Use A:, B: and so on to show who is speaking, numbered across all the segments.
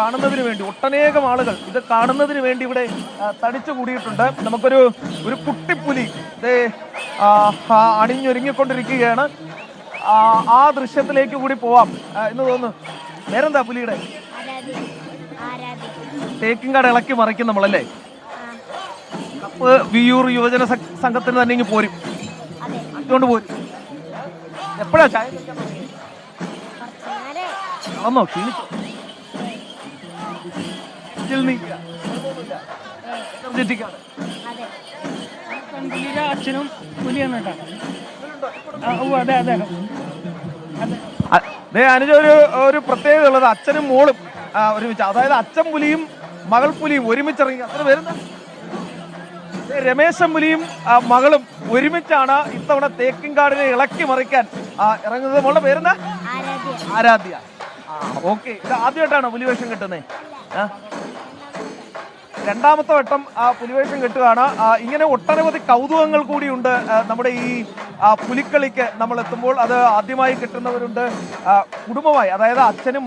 A: കാണുന്നതിന് വേണ്ടി ഒട്ടനേകം ആളുകൾ ഇത് കാണുന്നതിന് വേണ്ടി ഇവിടെ തടിച്ചു കൂടിയിട്ടുണ്ട്. നമുക്കൊരു കുട്ടിപ്പുലി അണിഞ്ഞൊരുങ്ങിക്കൊണ്ടിരിക്കുകയാണ്. ആ ദൃശ്യത്തിലേക്ക് കൂടി പോവാം എന്ന് തോന്നുന്നു. നേരെന്താ പുലിയുടെ തേക്കിൻകാട് ഇളക്കി മറിക്കും നമ്മളല്ലേ? വിയൂർ യുവജന സംഘത്തിന് തന്നെ ഇങ്ങ് പോരും, അതുകൊണ്ട് പോരും. എപ്പോഴാ ചായ കളന്നോ ക്ഷീണിച്ചോ?
B: അച്ഛനും പുലിയാണ് കേട്ടോ. അതെ അതെ
A: അനുജ ഒരു പ്രത്യേകത ഉള്ളത് അച്ഛനും മോളും ഒരുമിച്ച്, അതായത് അച്ഛൻ പുലിയും മകൾ പുലിയും ഒരുമിച്ചിറങ്ങി. അത്ര പേരുന്ന രമേശൻ പുലിയും മകളും ഒരുമിച്ചാണ് ഇത്തവണ തേക്കിൻകാടിനെ ഇളക്കി മറിക്കാൻ ഇറങ്ങുന്നത്. മോളുടെ പേരെന്താ? ആരാധ്യ. ഓക്കെ, ഇത് ആദ്യമായിട്ടാണോ പുലിവേഷം കിട്ടുന്നത്? രണ്ടാമത്തെ വട്ടം പുലിവേഷം കെട്ടുകയാണ്. ഇങ്ങനെ ഒട്ടനവധി കൗതുകങ്ങൾ കൂടിയുണ്ട് നമ്മുടെ ഈ പുലിക്കളിക്ക് നമ്മൾ എത്തുമ്പോൾ. അത് ആദ്യമായി കിട്ടുന്നവരുണ്ട് കുടുംബമായി, അതായത് അച്ഛനും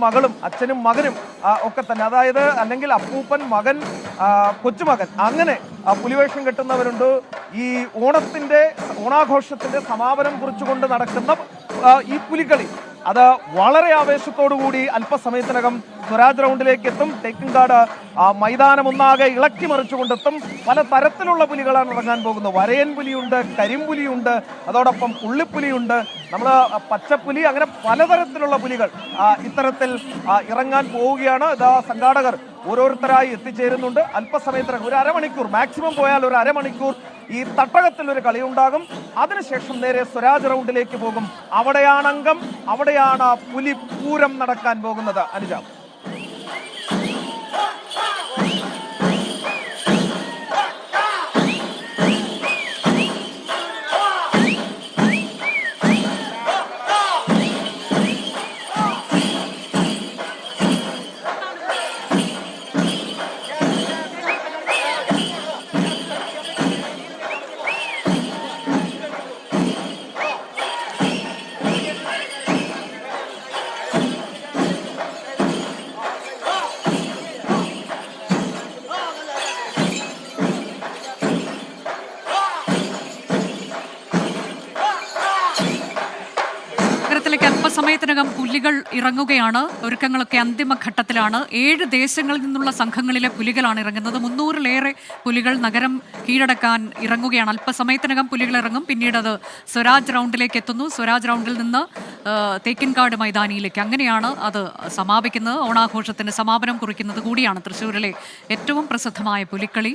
A: മകനും ഒക്കെ തന്നെ, അതായത് അല്ലെങ്കിൽ അപ്പൂപ്പൻ, മകൻ, കൊച്ചുമകൻ, അങ്ങനെ പുലിവേഷം കെട്ടുന്നവരുണ്ട്. ഈ ഓണാഘോഷത്തിന്റെ സമാപനം കുറിച്ചുകൊണ്ട് നടക്കുന്ന ഈ പുലിക്കളി അത് വളരെ ആവേശത്തോടു കൂടി അല്പസമയത്തിനകം സ്വരാജ് റൗണ്ടിലേക്ക് എത്തും. തേക്കിൻകാട് മൈതാനം ഒന്നാകെ ഇളക്കി മറിച്ചുകൊണ്ടെത്തും. പല തരത്തിലുള്ള പുലികളാണ് ഇറങ്ങാൻ പോകുന്നത്. വരയൻ പുലിയുണ്ട്, കരിമ്പുലിയുണ്ട്, അതോടൊപ്പം പുള്ളിപ്പുലിയുണ്ട്, നമ്മൾ പച്ചപ്പുലി, അങ്ങനെ പലതരത്തിലുള്ള പുലികൾ ഇത്തരത്തിൽ ഇറങ്ങാൻ പോവുകയാണ്. ഇതാ സംഘാടകർ ഓരോരുത്തരായി എത്തിച്ചേരുന്നുണ്ട്. അല്പസമയത്തിനകം ഒരു അരമണിക്കൂർ, മാക്സിമം പോയാൽ ഒരു അരമണിക്കൂർ ഈ തട്ടകത്തിൽ ഒരു കളി ഉണ്ടാകും. അതിനുശേഷം നേരെ സ്വരാജ് റൗണ്ടിലേക്ക് പോകും. അവിടെയാണ് അംഗം, അവിടെയാണ് പുലിപൂരം നടക്കാൻ പോകുന്നത്. അനുജ,
C: അല്പസമയത്തിനകം പുലികൾ ഇറങ്ങുകയാണ്. ഒരുക്കങ്ങളൊക്കെ അന്തിമഘട്ടത്തിലാണ്. 7 ദേശങ്ങളിൽ നിന്നുള്ള സംഘങ്ങളിലെ പുലികളാണ് ഇറങ്ങുന്നത്. 300-ലേറെ പുലികൾ നഗരം കീഴടക്കാൻ ഇറങ്ങുകയാണ്. അല്പസമയത്തിനകം പുലികൾ ഇറങ്ങും. പിന്നീട് അത് സ്വരാജ് റൗണ്ടിലേക്ക് എത്തുന്നു. സ്വരാജ് റൗണ്ടിൽ നിന്ന് തേക്കിൻകാട് മൈതാനിയിലേക്ക്, അങ്ങനെയാണ് അത് സമാപിക്കുന്നത്. ഓണാഘോഷത്തിന് സമാപനം കുറിക്കുന്നത് കൂടിയാണ് തൃശ്ശൂരിലെ ഏറ്റവും പ്രസിദ്ധമായ പുലിക്കളി.